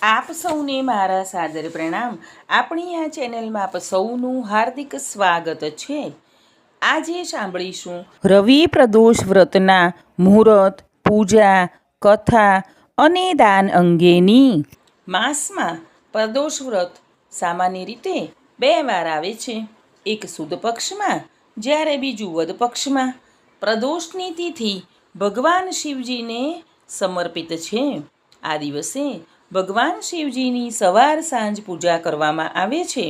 આપ સૌને મારા સાદર પ્રણામ. આપણી આ ચેનલમાં આપ સૌનું હાર્દિક સ્વાગત છે. આજે સાંભળીશું રવિ પ્રદોષ વ્રતના મુહૂર્ત, પૂજા, કથા અને દાન અંગેની. માસમાં પ્રદોષ વ્રત સામાન્ય રીતે 2 વાર આવે છે. એક સુદ પક્ષમાં, જ્યારે બીજું વદ પક્ષમાં. પ્રદોષની તિથિ ભગવાન શિવજીને સમર્પિત છે. આ દિવસે ભગવાન શિવજીની સવાર સાંજ પૂજા કરવામાં આવે છે.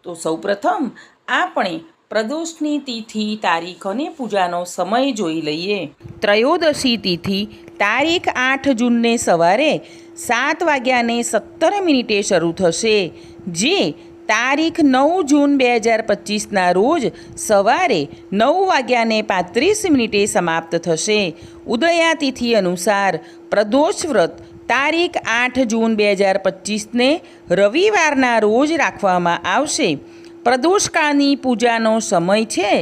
તો સૌપ્રથમ આપણે પ્રદોષની તિથિ, તારીખ અને પૂજાનો સમય જોઈ લઈએ. ત્રયોદશી તિથિ તારીખ 8 જૂનને સવારે 7:17 શરૂ થશે, જે તારીખ 9 જૂન 2025ના રોજ સવારે 9:35 સમાપ્ત થશે. ઉદયા તિથિ અનુસાર પ્રદોષ વ્રત તારીખ 8 જૂન 2025ને રવિવારના રોજ રાખવામાં આવશે. પ્રદોષકાળની પૂજાનો સમય છે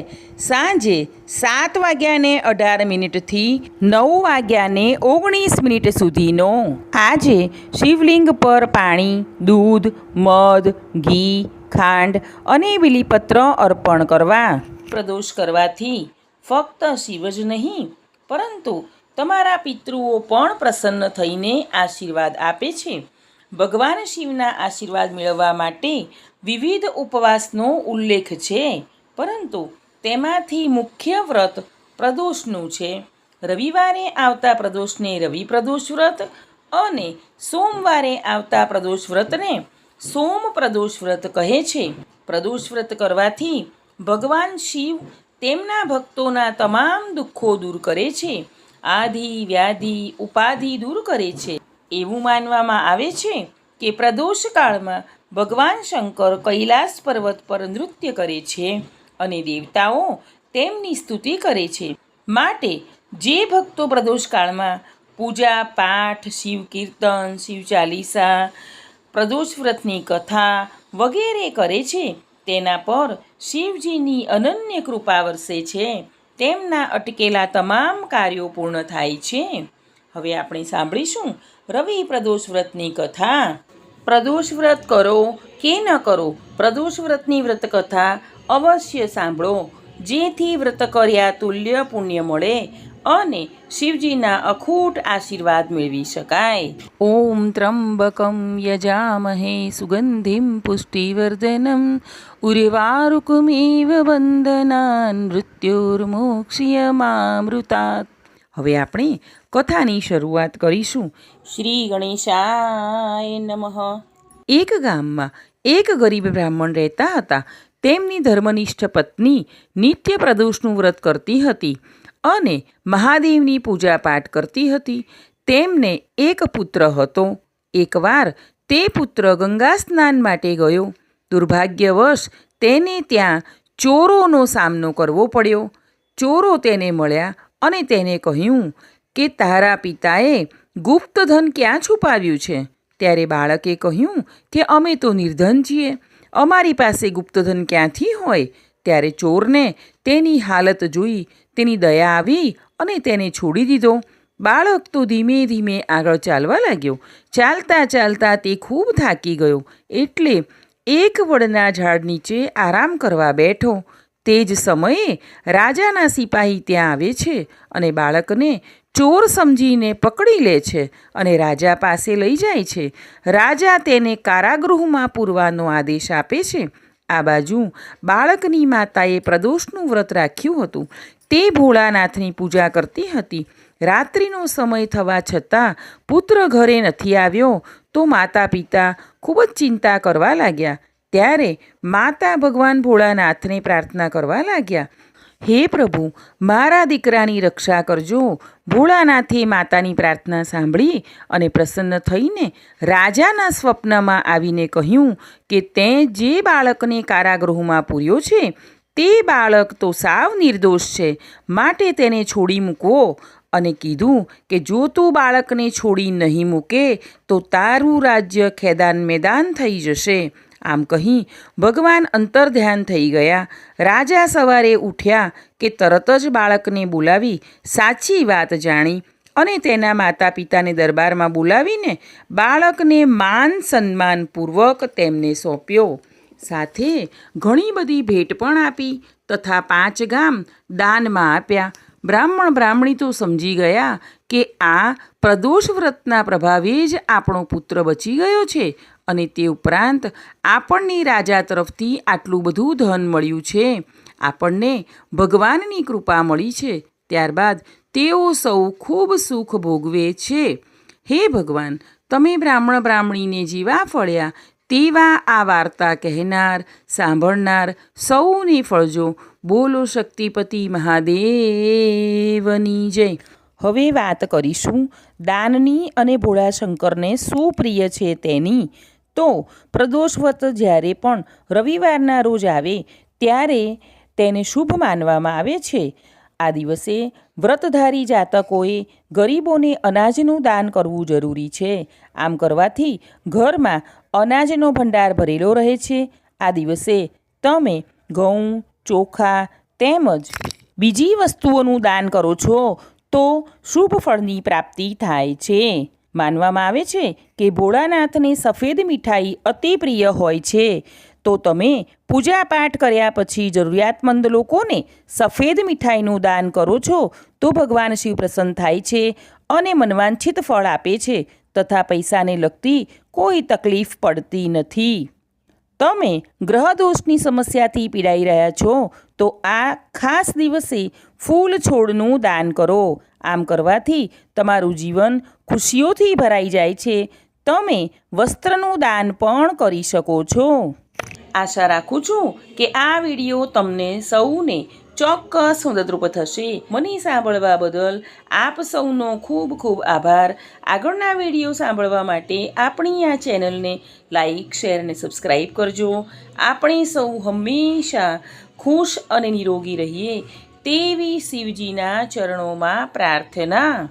સાંજે 7:18 થી 9:19 સુધીનો. આજે શિવલિંગ પર પાણી, દૂધ, મધ, ઘી, ખાંડ અને બીલીપત્ર અર્પણ કરવા. પ્રદોષ કરવાથી ફક્ત શિવ જ નહીં, પરંતુ તમારા પિતૃઓ પણ પ્રસન્ન થઈને આશીર્વાદ આપે છે. ભગવાન શિવના આશીર્વાદ મેળવવા માટે વિવિધ ઉપવાસનો ઉલ્લેખ છે, પરંતુ તેમાંથી મુખ્ય વ્રત પ્રદોષનું છે. રવિવારે આવતા પ્રદોષને રવિ પ્રદોષ વ્રત અને સોમવારે આવતા પ્રદોષ વ્રતને સોમ પ્રદોષ વ્રત કહે છે. પ્રદોષ વ્રત કરવાથી ભગવાન શિવ તેમના ભક્તોના તમામ દુઃખો દૂર કરે છે. આધિ, વ્યાધિ, ઉપાધિ દૂર કરે છે. એવું માનવામાં આવે છે કે પ્રદોષ કાળમાં ભગવાન શંકર કૈલાસ પર્વત પર નૃત્ય કરે છે અને દેવતાઓ તેમની સ્તુતિ કરે છે. માટે જે ભક્તો પ્રદોષ કાળમાં પૂજા પાઠ, શિવ કીર્તન, શિવ ચાલીસા, પ્રદોષ વ્રતની કથા વગેરે કરે છે, તેના પર શિવજીની અનન્ય કૃપા વરસે છે. તેમના અટકેલા તમામ કાર્યો પૂર્ણ થાય છે. હવે આપણે સાંભળીશું રવિ પ્રદોષ વ્રતની કથા. પ્રદોષ વ્રત કરો કે ન કરો, પ્રદોષ વ્રતની વ્રત કથા અવશ્ય સાંભળો, જેથી વ્રત કર્યા તુલ્ય પુણ્ય મળે અને શિવજીના અખૂટ આશીર્વાદ મેળવી શકાય. ઓમ ત્રંબકમ યજામહે સુગંધિમ પુષ્ટિવર્ધનમ ઉર્વારુકમિવ બંધનાન મૃત્યોર્મોક્ષ્યમામૃતાત. હવે આપણે કથાની શરૂઆત કરીશું. શ્રી ગણેશાય નમઃ. એક ગામમાં એક ગરીબ બ્રાહ્મણ રહેતા હતા. તેમની ધર્મનિષ્ઠ પત્ની નિત્ય પ્રદોષનું વ્રત કરતી હતી અને મહાદેવની પૂજા પાઠ કરતી હતી. તેમને એક પુત્ર હતો. એકવાર તે પુત્ર ગંગા સ્નાન માટે ગયો. દુર્ભાગ્યવશ તેને ત્યાં ચોરોનો સામનો કરવો પડ્યો. ચોરો તેને મળ્યા અને તેને કહ્યું કે તારા પિતાએ ગુપ્તધન ક્યાં છુપાવ્યું છે? ત્યારે બાળકે કહ્યું કે અમે તો નિર્ધન છીએ, અમારી પાસે ગુપ્તધન ક્યાંથી હોય? ત્યારે ચોરને તેની હાલત જોઈ તેની દયા આવી અને તેને છોડી દીધો. બાળક તો ધીમે ધીમે આગળ ચાલવા લાગ્યો. ચાલતા ચાલતા તે ખૂબ થાકી ગયો, એટલે એક વડના ઝાડ નીચે આરામ કરવા બેઠો. તે જ સમયે રાજાના સિપાહી ત્યાં આવે છે અને બાળકને ચોર સમજીને પકડી લે છે અને રાજા પાસે લઈ જાય છે. રાજા તેને કારાગૃહમાં પૂરવાનો આદેશ આપે છે. આ બાજુ બાળકની માતાએ પ્રદોષનું વ્રત રાખ્યું હતું. તે ભોળાનાથની પૂજા કરતી હતી. રાત્રિનો સમય થવા છતાં પુત્ર ઘરે નથી આવ્યો તો માતા પિતા ખૂબ જ ચિંતા કરવા લાગ્યા. ત્યારે માતા ભગવાન ભોળાનાથને પ્રાર્થના કરવા લાગ્યા, હે પ્રભુ, મારા દીકરાની રક્ષા કરજો. ભોળાનાથે માતાની પ્રાર્થના સાંભળી અને પ્રસન્ન થઈને રાજાના સ્વપ્નમાં આવીને કહ્યું કે તે જે બાળકને કારાગૃહમાં પૂર્યો છે તે બાળક તો સાવ નિર્દોષ છે, માટે તેને છોડી મૂકવો. અને કીધું કે જો તું બાળકને છોડી નહીં મૂકે તો તારું રાજ્ય ખેદાન મેદાન થઈ જશે. આમ કહી ભગવાન અંતર્ધ્યાન થઈ ગયા. રાજા સવારે ઉઠ્યા કે તરત જ બાળકને બોલાવી સાચી વાત જાણી અને તેના માતા પિતાને દરબારમાં બોલાવીને બાળકને માન સન્માનપૂર્વક તેમને સોંપ્યો. સાથે ઘણી બધી ભેટ પણ આપી તથા 5 ગામ દાનમાં આપ્યા. બ્રાહ્મણ બ્રાહ્મણી તો સમજી ગયા કે આ પ્રદોષ વ્રતના પ્રભાવે જ આપણો પુત્ર બચી ગયો છે અને તે ઉપરાંત આપણને રાજા તરફથી આટલું બધું ધન મળ્યું છે, આપણને ભગવાનની કૃપા મળી છે. ત્યારબાદ તેઓ સૌ ખૂબ સુખ ભોગવે છે. હે ભગવાન, તમે બ્રાહ્મણ બ્રાહ્મણીને જેવા ફળ્યા તેવા આ વાર્તા કહેનાર સાંભળનાર સૌને ફળજો. બોલો શક્તિપતિ મહાદેવની જય. હવે વાત કરીશું દાનની અને ભોળાશંકરને શું પ્રિય છે તેની. તો પ્રદોષવ્રત જ્યારે પણ રવિવારના રોજ આવે ત્યારે તેને શુભ માનવામાં આવે છે. આ દિવસે વ્રતધારી જાતકોએ ગરીબોને અનાજનું દાન કરવું જરૂરી છે. આમ કરવાથી ઘરમાં અનાજનો ભંડાર ભરેલો રહે છે. આ દિવસે તમે ઘઉં, ચોખા તેમજ બીજી વસ્તુઓનું દાન કરો છો તો શુભ ફળની પ્રાપ્તિ થાય છે. માનવામાં આવે છે કે ભોળાનાથને સફેદ મીઠાઈ અતિ પ્રિય હોય છે. તો તમે પૂજાપાઠ કર્યા પછી જરૂરિયાતમંદ લોકોને સફેદ મીઠાઈનું દાન કરો છો તો ભગવાન શિવ પ્રસન્ન થાય છે અને મનવાંછિત ફળ આપે છે તથા પૈસાને લગતી કોઈ તકલીફ પડતી નથી. તમે ગ્રહદોષની સમસ્યાથી પીડાઈ રહ્યા છો તો આ ખાસ દિવસે ફૂલ છોડનું દાન કરો. આમ કરવાથી તમારું જીવન ખુશીઓથી ભરાઈ જાય છે. તમે વસ્ત્રનું દાન પણ કરી શકો છો. આશા રાખું છું કે આ વિડીયો તમને સૌને ચોક્કસ મદદરૂપ થશે. મને સાંભળવા બદલ આપ સૌનો ખૂબ ખૂબ આભાર. આગળના વિડીયો સાંભળવા માટે આપણી આ ચેનલને લાઈક, શેર અને સબસ્ક્રાઈબ કરજો. આપણે સૌ હંમેશા ખુશ અને નિરોગી રહીએ તેવી શિવજીના ચરણોમાં પ્રાર્થના.